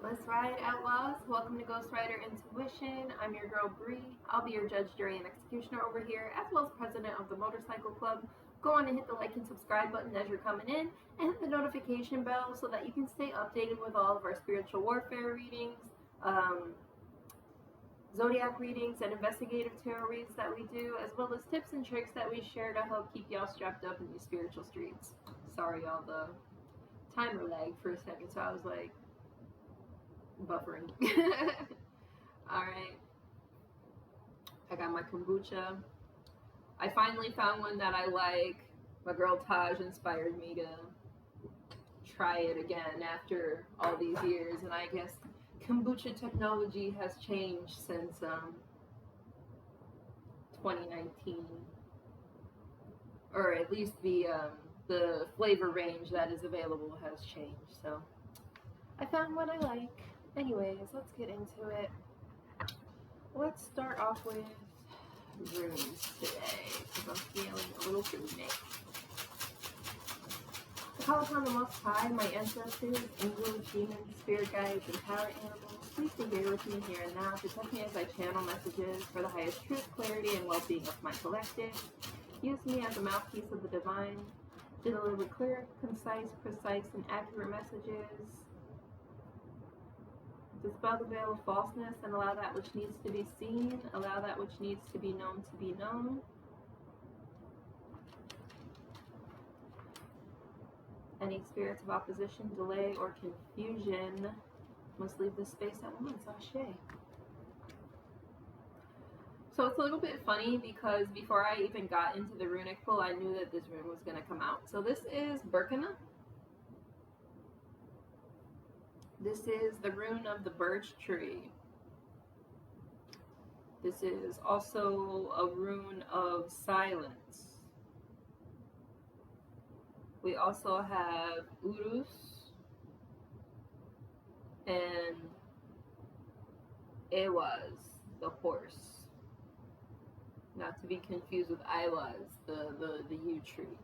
Let's ride, Outlaws. Welcome to Ghost Rider Intuition. I'm your girl Bree. I'll be your judge, jury, and executioner over here, as well as president of the Motorcycle Club. Go on and hit the like and subscribe button as you're coming in, and hit the notification bell so that you can stay updated with all of our spiritual warfare readings, zodiac readings, and investigative tarot reads that we do, as well as tips and tricks that we share to help keep y'all strapped up in these spiritual streets. Sorry, y'all, the timer lagged for a second, so I was like, buffering. Alright. I got my kombucha. I finally found one that I like. My girl Taj inspired me to try it again after all these years, and I guess kombucha technology has changed since 2019. Or at least the flavor range that is available has changed. So I found one I like. Anyways, let's get into it. Let's start off with runes today, because I'm feeling a little runic. I call upon the Most High, my ancestors, angels, demons, spirit guides, and power animals. Please be here with me here and now. Protect me as I channel messages for the highest truth, clarity, and well-being of my collective. Use me as a mouthpiece of the divine to deliver clear, concise, precise, and accurate messages. Dispel the veil of falseness and allow that which needs to be seen, allow that which needs to be known to be known. Any spirits of opposition, delay, or confusion must leave this space at once. Ashe. So it's a little bit funny because before I even got into the runic pull, I knew that this rune was going to come out. So this is Burkina. This is the rune of the birch tree. This is also a rune of silence. We also have Urus and Ewaz, the horse. Not to be confused with Iwaz, the yew tree.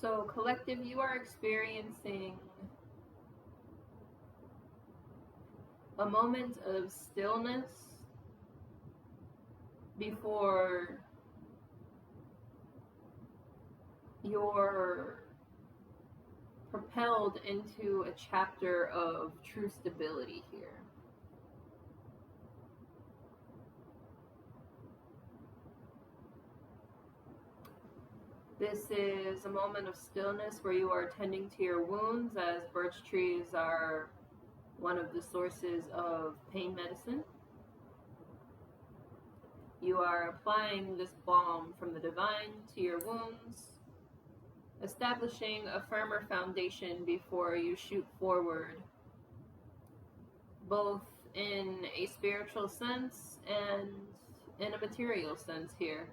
So, collective, you are experiencing a moment of stillness before you're propelled into a chapter of true stability here. This is a moment of stillness where you are tending to your wounds, as birch trees are one of the sources of pain medicine. You are applying this balm from the divine to your wounds, establishing a firmer foundation before you shoot forward, both in a spiritual sense and in a material sense here.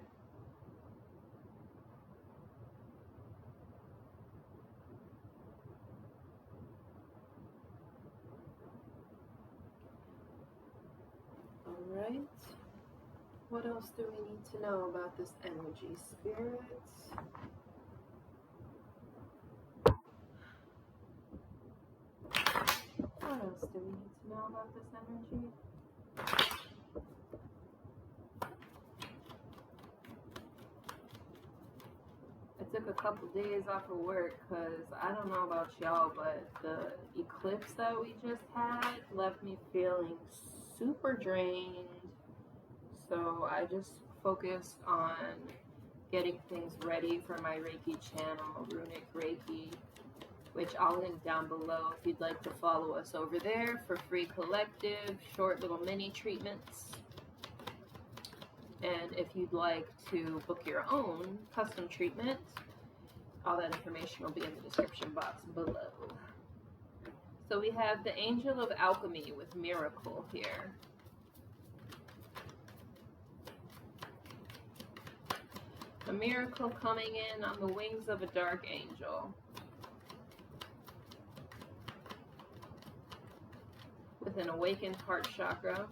Alright, what else do we need to know about this energy, spirits? What else do we need to know about this energy? I took a couple days off of work because I don't know about y'all, but the eclipse that we just had left me feeling super drained. So I just focused on getting things ready for my Reiki channel, Runic Reiki, which I'll link down below if you'd like to follow us over there for free collective, short little mini treatments. And if you'd like to book your own custom treatment, all that information will be in the description box below. So we have the Angel of Alchemy with Miracle here. A miracle coming in on the wings of a dark angel, with an awakened heart chakra.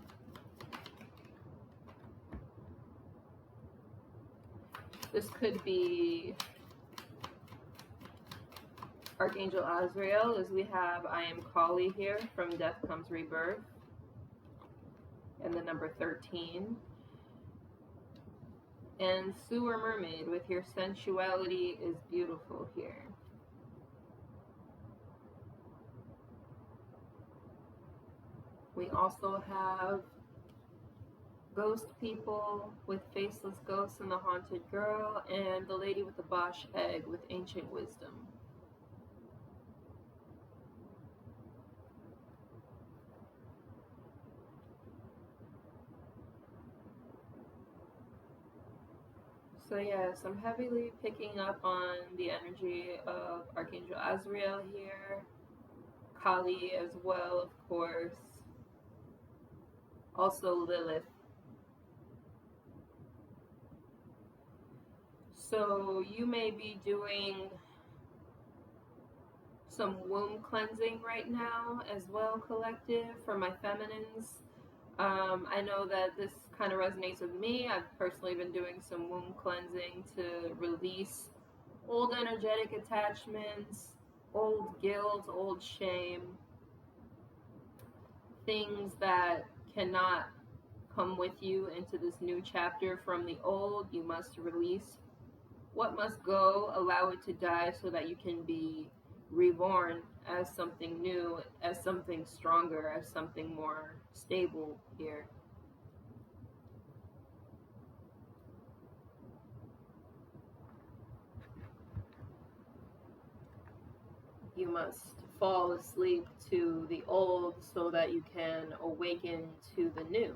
This could be Archangel Azrael, as we have I am Kali here from Death Comes Rebirth, and the number 13. And Sewer Mermaid with your sensuality is beautiful here. We also have Ghost People with Faceless Ghosts and the Haunted Girl, and the Lady with the Bosch Egg with Ancient Wisdom. So yes, I'm heavily picking up on the energy of Archangel Azrael here, Kali as well, of course, also Lilith. So you may be doing some womb cleansing right now as well, collective, for my feminines. I know that this kind of resonates with me. I've personally been doing some womb cleansing to release old energetic attachments, old guilt, old shame, things that cannot come with you into this new chapter from the old. You must release what must go, allow it to die so that you can be reborn as something new, as something stronger, as something more stable here. You must fall asleep to the old so that you can awaken to the new.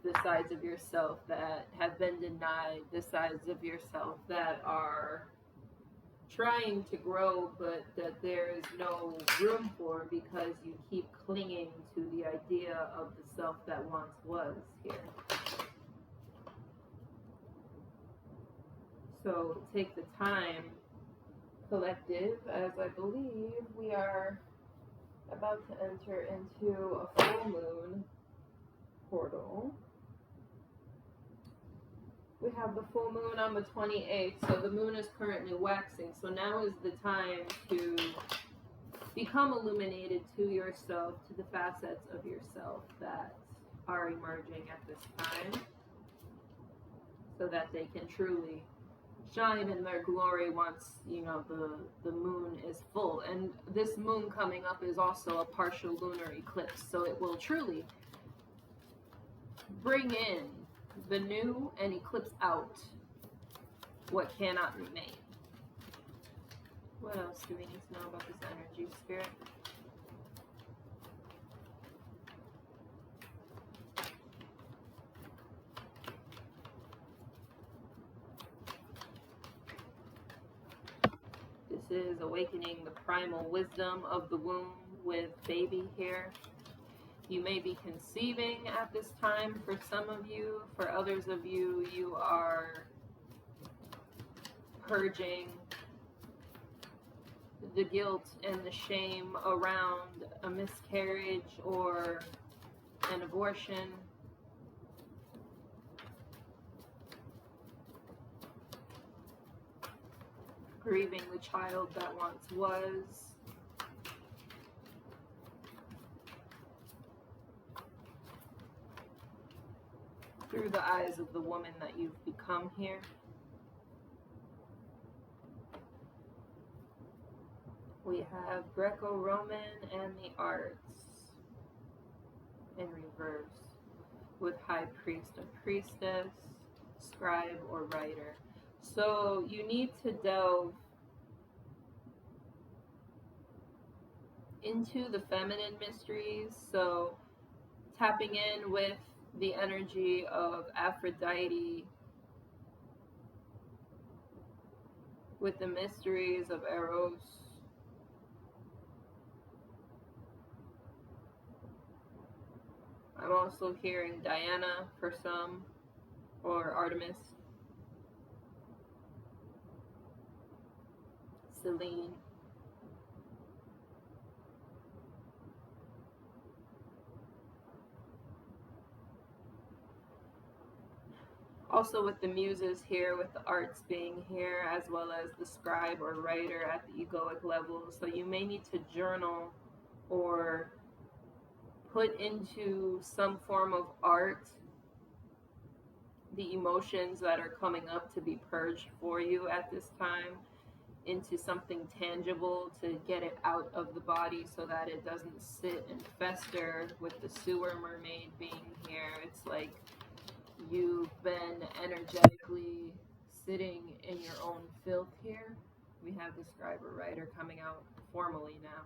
The sides of yourself that have been denied, the sides of yourself that are trying to grow but that there is no room for because you keep clinging to the idea of the self that once was here. So take the time, collective, as I believe we are about to enter into a full moon portal. We have the full moon on the 28th, so the moon is currently waxing. So now is the time to become illuminated to yourself, to the facets of yourself that are emerging at this time, so that they can truly shine in their glory once, you know, the moon is full. And this moon coming up is also a partial lunar eclipse, so it will truly bring in the new and eclipse out what cannot remain. What else do we need to know about this energy, Spirit? This is awakening the primal wisdom of the womb with baby here. You may be conceiving at this time for some of you. For others of you, you are purging the guilt and the shame around a miscarriage or an abortion. Grieving the child that once was. Through the eyes of the woman that you've become here. We have Greco-Roman and the arts in reverse, with high priest and priestess, scribe or writer. So you need to delve into the feminine mysteries, so tapping in with the energy of Aphrodite, with the mysteries of Eros, I'm also hearing Diana for some, or Artemis, Selene. Also with the muses here, with the arts being here, as well as the scribe or writer at the egoic level. So you may need to journal or put into some form of art the emotions that are coming up to be purged for you at this time, into something tangible to get it out of the body so that it doesn't sit and fester. With the sewer mermaid being here, it's like you've been energetically sitting in your own filth here. We have the scribe or writer coming out formally now.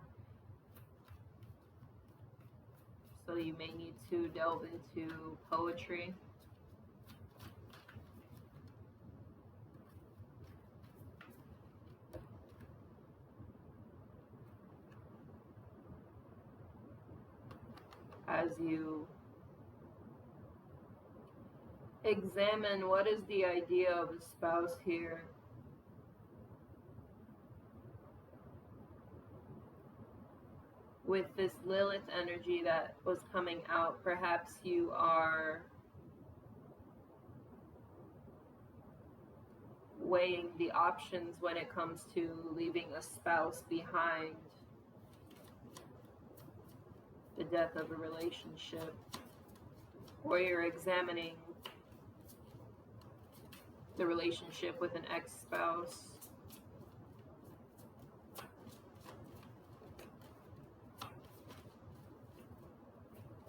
So you may need to delve into poetry. As you examine what is the idea of a spouse here. With this Lilith energy that was coming out, perhaps you are weighing the options when it comes to leaving a spouse behind the death of a relationship, or you're examining the relationship with an ex-spouse.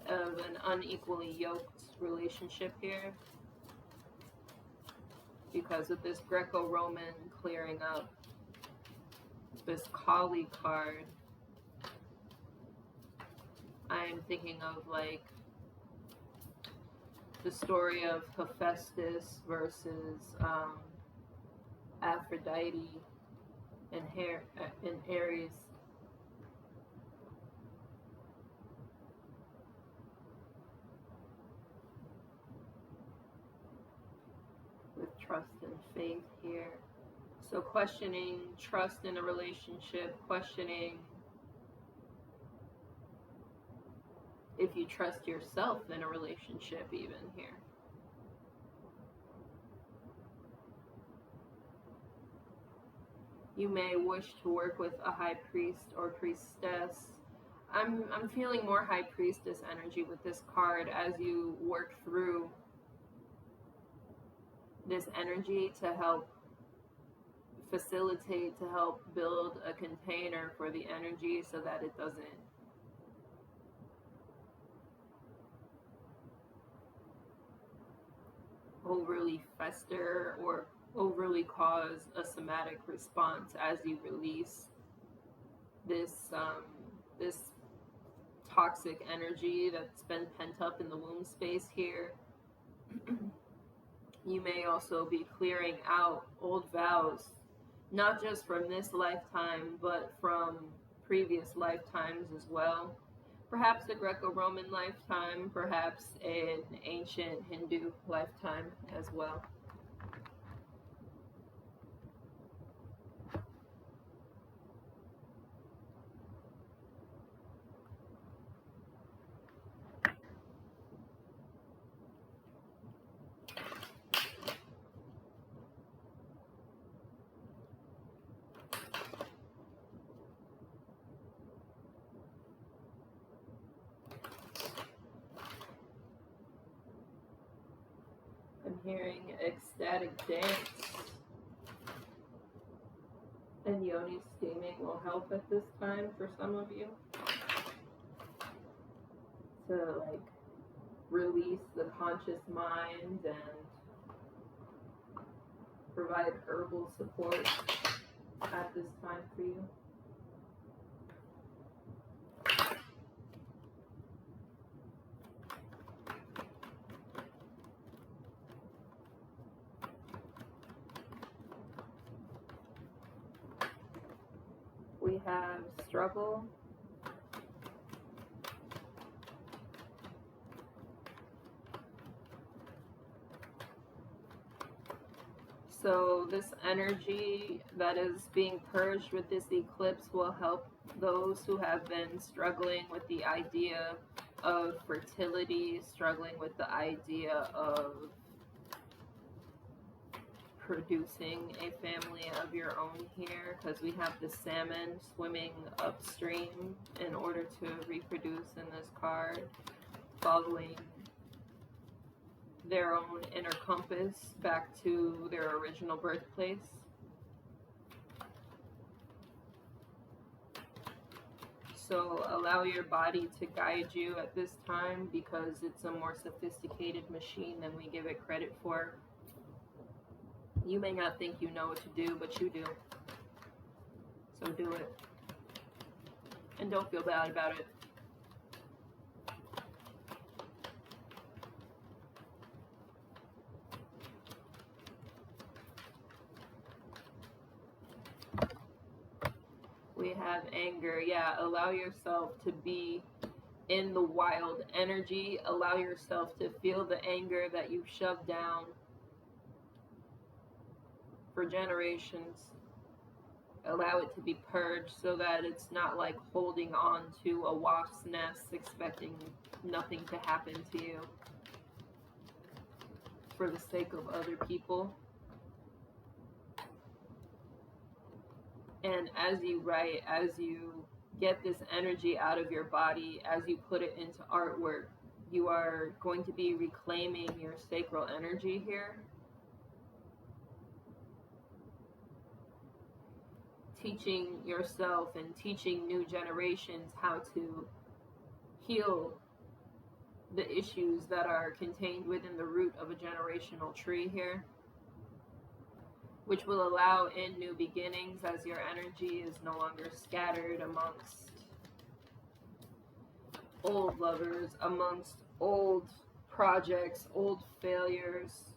Of an unequally yoked relationship here, because of this Greco-Roman clearing up, this Kali card, I'm thinking of like the story of Hephaestus versus Aphrodite and Ares. With trust and faith here. So questioning trust in a relationship, questioning if you trust yourself in a relationship even here. You may wish to work with a high priest or priestess. I'm feeling more high priestess energy with this card as you work through this energy to help facilitate, to help build a container for the energy so that it doesn't overly fester or overly cause a somatic response as you release this this toxic energy that's been pent up in the womb space here. You may also be clearing out old vows, not just from this lifetime, but from previous lifetimes as well. Perhaps a Greco-Roman lifetime, perhaps an ancient Hindu lifetime as well. I'm hearing ecstatic dance, and yoni steaming will help at this time for some of you to like release the conscious mind and provide herbal support at this time for you. We have struggle, so this energy that is being purged with this eclipse will help those who have been struggling with the idea of fertility, struggling with the idea of reproducing a family of your own here, because we have the salmon swimming upstream in order to reproduce in this card, following their own inner compass back to their original birthplace. So allow your body to guide you at this time, because it's a more sophisticated machine than we give it credit for. You may not think you know what to do, but you do. So do it. And don't feel bad about it. We have anger. Yeah, allow yourself to be in the wild energy. Allow yourself to feel the anger that you've shoved down for generations. Allow it to be purged so that it's not like holding on to a wasp's nest expecting nothing to happen to you for the sake of other people. And as you write, as you get this energy out of your body, as you put it into artwork, you are going to be reclaiming your sacral energy here. Teaching yourself and teaching new generations how to heal the issues that are contained within the root of a generational tree here, which will allow in new beginnings as your energy is no longer scattered amongst old lovers, amongst old projects, old failures.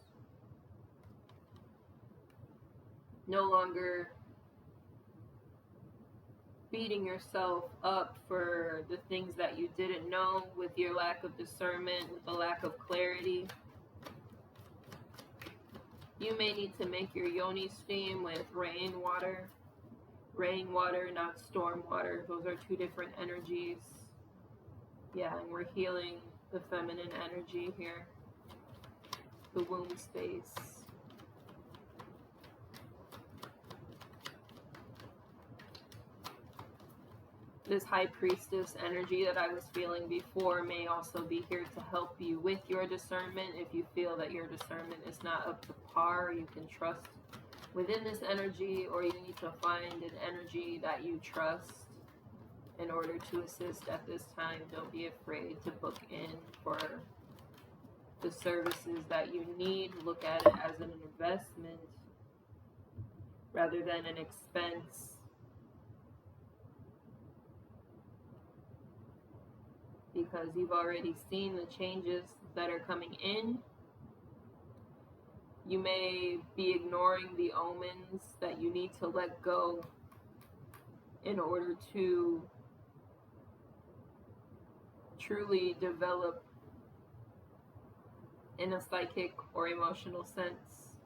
No longer beating yourself up for the things that you didn't know with your lack of discernment, with the lack of clarity. You may need to make your yoni steam with rainwater. Rainwater, not storm water. Those are two different energies. Yeah, and we're healing the feminine energy here. The womb space. This high priestess energy that I was feeling before may also be here to help you with your discernment. If you feel that your discernment is not up to par, you can trust within this energy, or you need to find an energy that you trust in order to assist at this time. Don't be afraid to book in for the services that you need. Look at it as an investment rather than an expense. Because you've already seen the changes that are coming in. You may be ignoring the omens that you need to let go in order to truly develop in a psychic or emotional sense.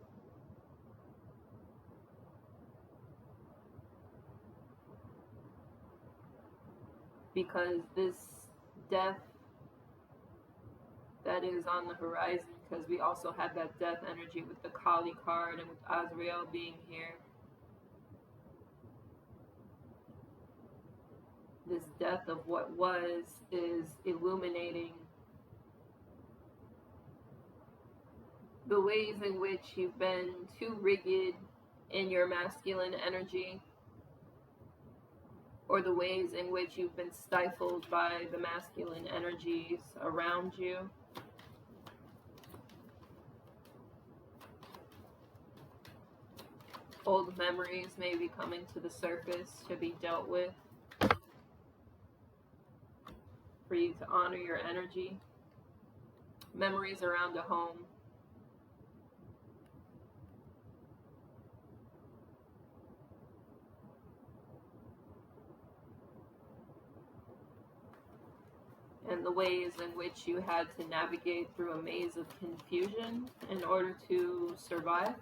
Because this death that is on the horizon, because we also had that death energy with the Kali card and with Azrael being here. This death of what was is illuminating the ways in which you've been too rigid in your masculine energy, or the ways in which you've been stifled by the masculine energies around you. Old memories may be coming to the surface to be dealt with, for you to honor your energy. Memories around a home. And the ways in which you had to navigate through a maze of confusion in order to survive.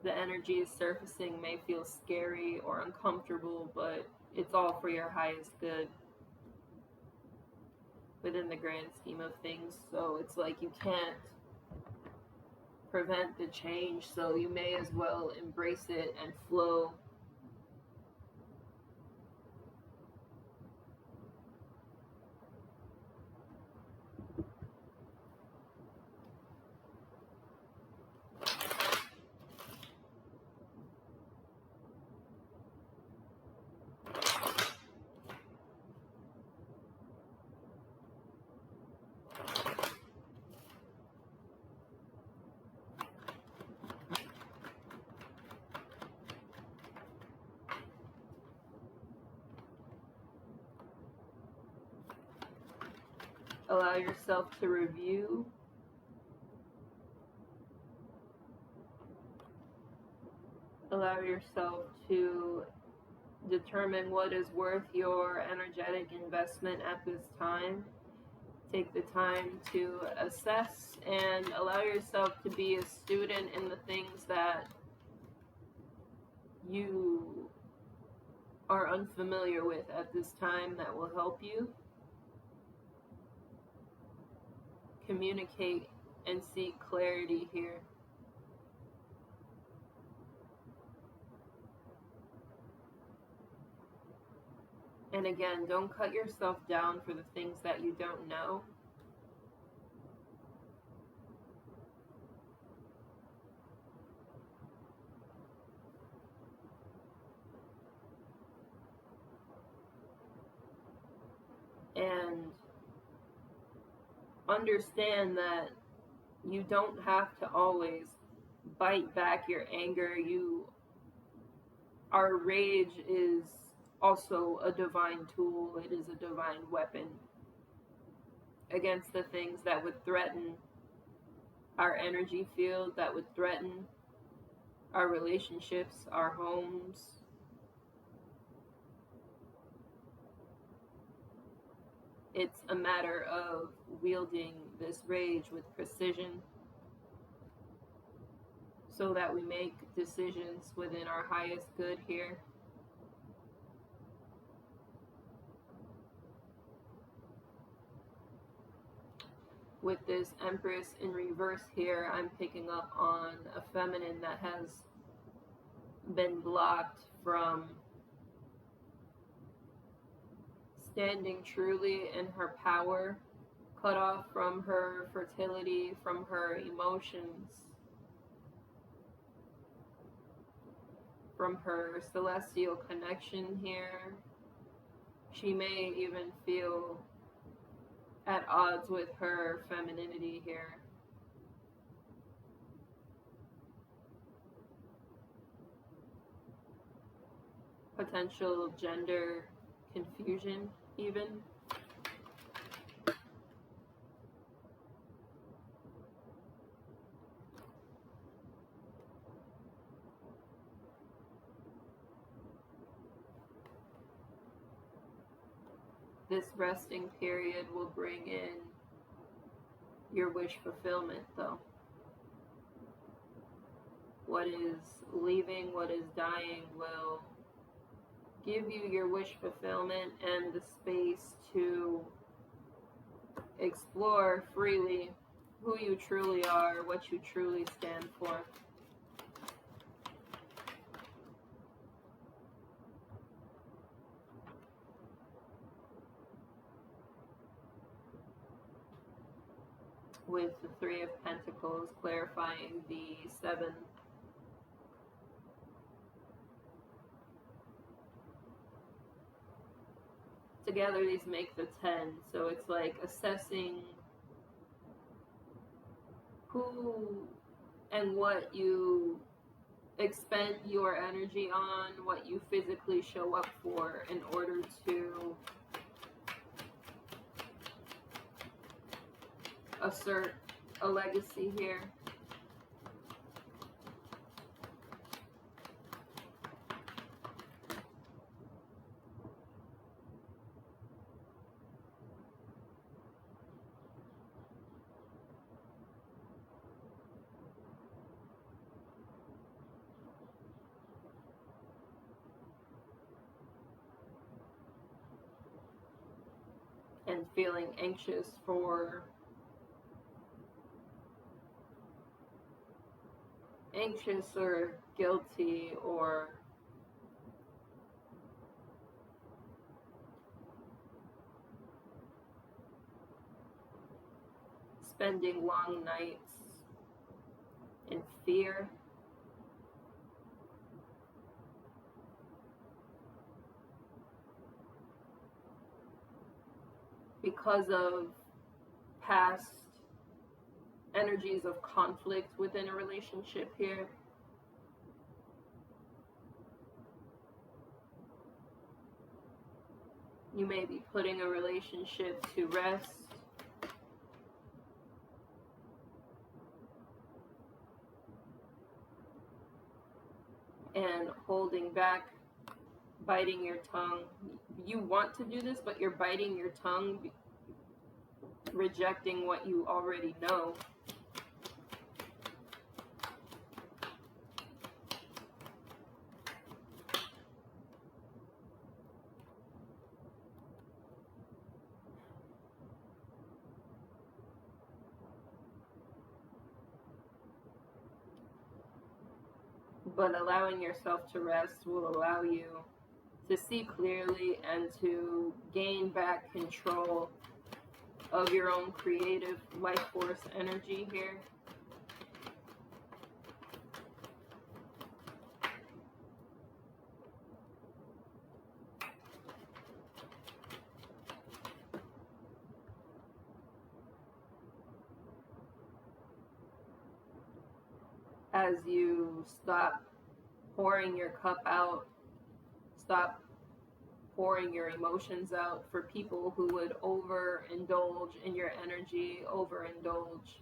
the energy is surfacing may feel scary or uncomfortable, but it's all for your highest good within the grand scheme of things. So it's like you can't prevent the change, so you may as well embrace it and flow. Allow yourself to review. Allow yourself to determine what is worth your energetic investment at this time. Take the time to assess and allow yourself to be a student in the things that you are unfamiliar with at this time that will help you. Communicate and seek clarity here. And again, don't cut yourself down for the things that you don't know. And understand that you don't have to always bite back your anger. Our rage is also a divine tool. It is a divine weapon against the things that would threaten our energy field, that would threaten our relationships, our homes. It's a matter of wielding this rage with precision so that we make decisions within our highest good here. With this Empress in reverse here, I'm picking up on a feminine that has been blocked from standing truly in her power, cut off from her fertility, from her emotions, from her celestial connection here. She may even feel at odds with her femininity here. Potential gender confusion even. This resting period will bring in your wish fulfillment, though. What is leaving, what is dying will give you your wish fulfillment and the space to explore freely who you truly are, what you truly stand for. With the Three of Pentacles clarifying the 7. Together these make the 10, so it's like assessing who and what you expend your energy on, what you physically show up for in order to assert a legacy here. and feeling anxious or guilty or spending long nights in fear. Because of past energies of conflict within a relationship here. You may be putting a relationship to rest. And holding back, biting your tongue. You want to do this, but you're biting your tongue, rejecting what you already know. But allowing yourself to rest will allow you to see clearly and to gain back control of your own creative life force energy here. As you stop pouring your cup out, stop pouring your emotions out for people who would overindulge in your energy, overindulge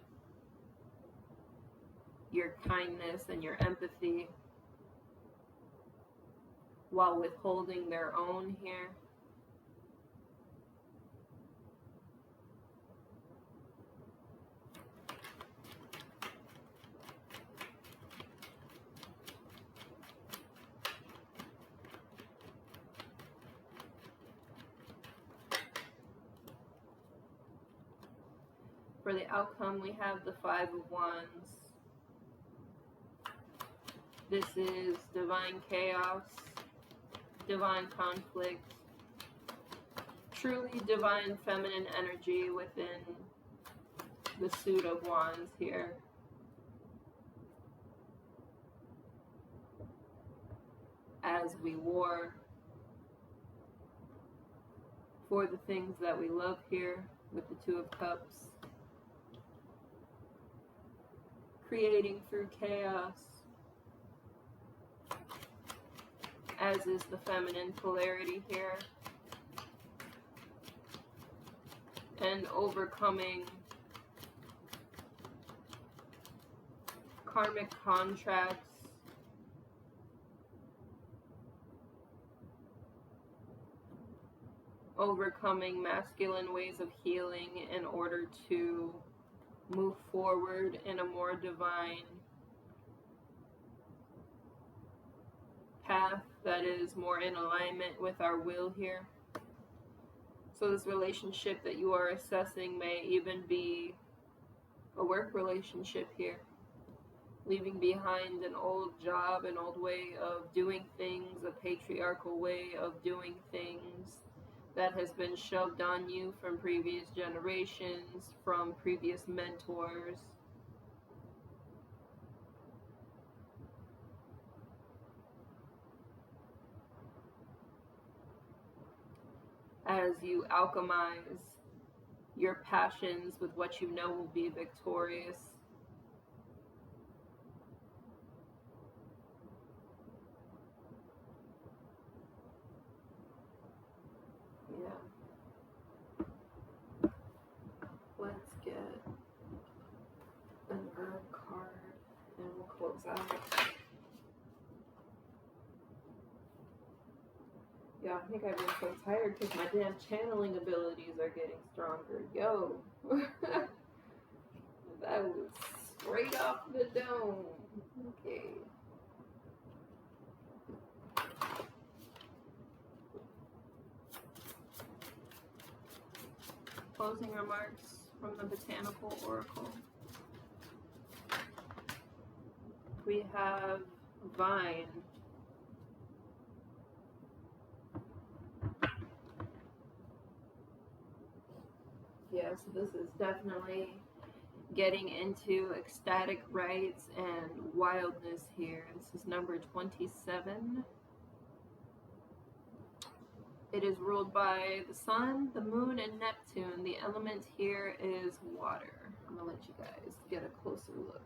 your kindness and your empathy while withholding their own here. For the outcome, we have the Five of Wands. This is divine chaos, divine conflict, truly divine feminine energy within the suit of wands here. As we war for the things that we love here with the Two of Cups. Creating through chaos, as is the feminine polarity here, and overcoming karmic contracts, overcoming masculine ways of healing in order to move forward in a more divine path that is more in alignment with our will here. So this relationship that you are assessing may even be a work relationship here. Leaving behind an old job, an old way of doing things, a patriarchal way of doing things that has been shoved on you from previous generations, from previous mentors. As you alchemize your passions with what you know will be victorious. Let's get an herb card and we'll close out. Yeah, I think I've been so tired because my damn channeling abilities are getting stronger. Yo, that was straight off the dome. Okay. closing remarks from the Botanical Oracle. We have vine. Yeah, so this is definitely getting into ecstatic rites and wildness here. This is number 27. It is ruled by the sun, the moon, and Neptune. The element here is water. I'm going to let you guys get a closer look.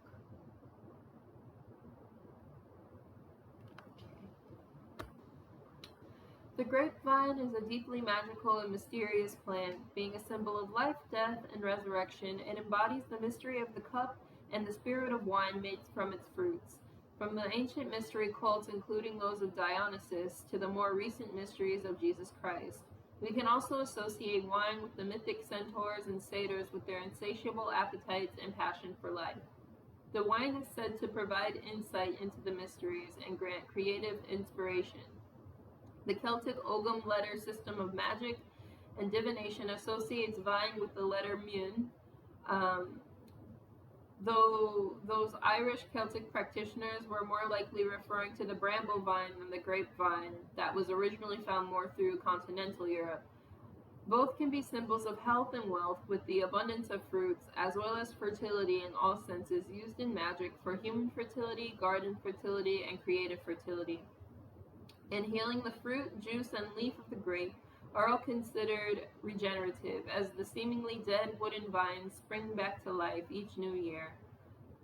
The grapevine is a deeply magical and mysterious plant. Being a symbol of life, death, and resurrection, it embodies the mystery of the cup and the spirit of wine made from its fruits. From the ancient mystery cults, including those of Dionysus, to the more recent mysteries of Jesus Christ. We can also associate wine with the mythic centaurs and satyrs with their insatiable appetites and passion for life. The wine is said to provide insight into the mysteries and grant creative inspiration. The Celtic Ogham letter system of magic and divination associates vine with the letter mun. Though those Irish Celtic practitioners were more likely referring to the bramble vine than the grapevine that was originally found more through continental Europe. Both can be symbols of health and wealth, with the abundance of fruits, as well as fertility in all senses, used in magic for human fertility, garden fertility, and creative fertility. In healing, the fruit, juice, and leaf of the grape are all considered regenerative, as the seemingly dead wooden vines spring back to life each new year.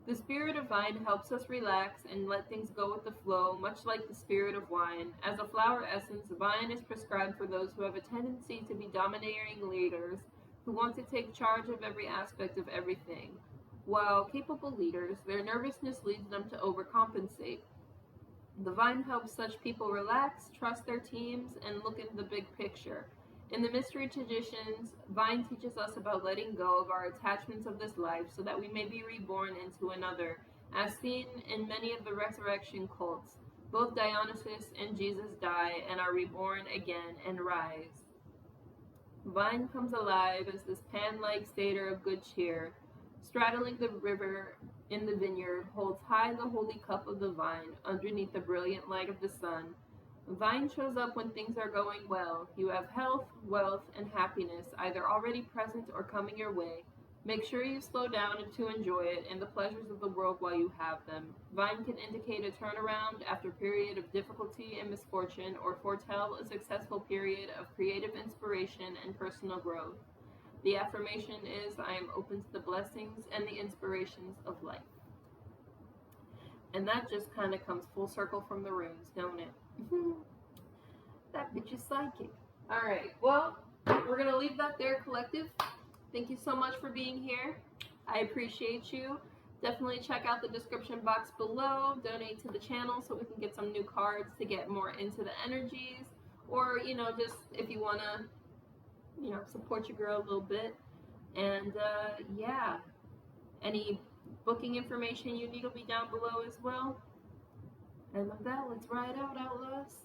The spirit of vine helps us relax and let things go with the flow, much like the spirit of wine. As a flower essence, vine is prescribed for those who have a tendency to be domineering leaders, who want to take charge of every aspect of everything. While capable leaders, their nervousness leads them to overcompensate. The vine helps such people relax, trust their teams, and look into the big picture. In the mystery traditions, vine teaches us about letting go of our attachments of this life so that we may be reborn into another, as seen in many of the resurrection cults. Both Dionysus and Jesus die and are reborn again and rise. Vine comes alive as this pan-like satyr of good cheer, straddling the river in the vineyard, holds high the holy cup of the vine underneath the brilliant light of the sun. Vine shows up when things are going well. You have health, wealth, and happiness either already present or coming your way. Make sure you slow down to enjoy it and the pleasures of the world while you have them. Vine can indicate a turnaround after a period of difficulty and misfortune, or foretell a successful period of creative inspiration and personal growth. The affirmation is, I am open to the blessings and the inspirations of life. And that just kind of comes full circle from the runes, don't it? That bitch is psychic. Alright, well, we're going to leave that there, collective. Thank you so much for being here. I appreciate you. Definitely check out the description box below. Donate to the channel so we can get some new cards to get more into the energies. Or, just if you want to support your girl a little bit. And yeah, any booking information you need will be down below as well. And with that, let's ride out, Outlaws.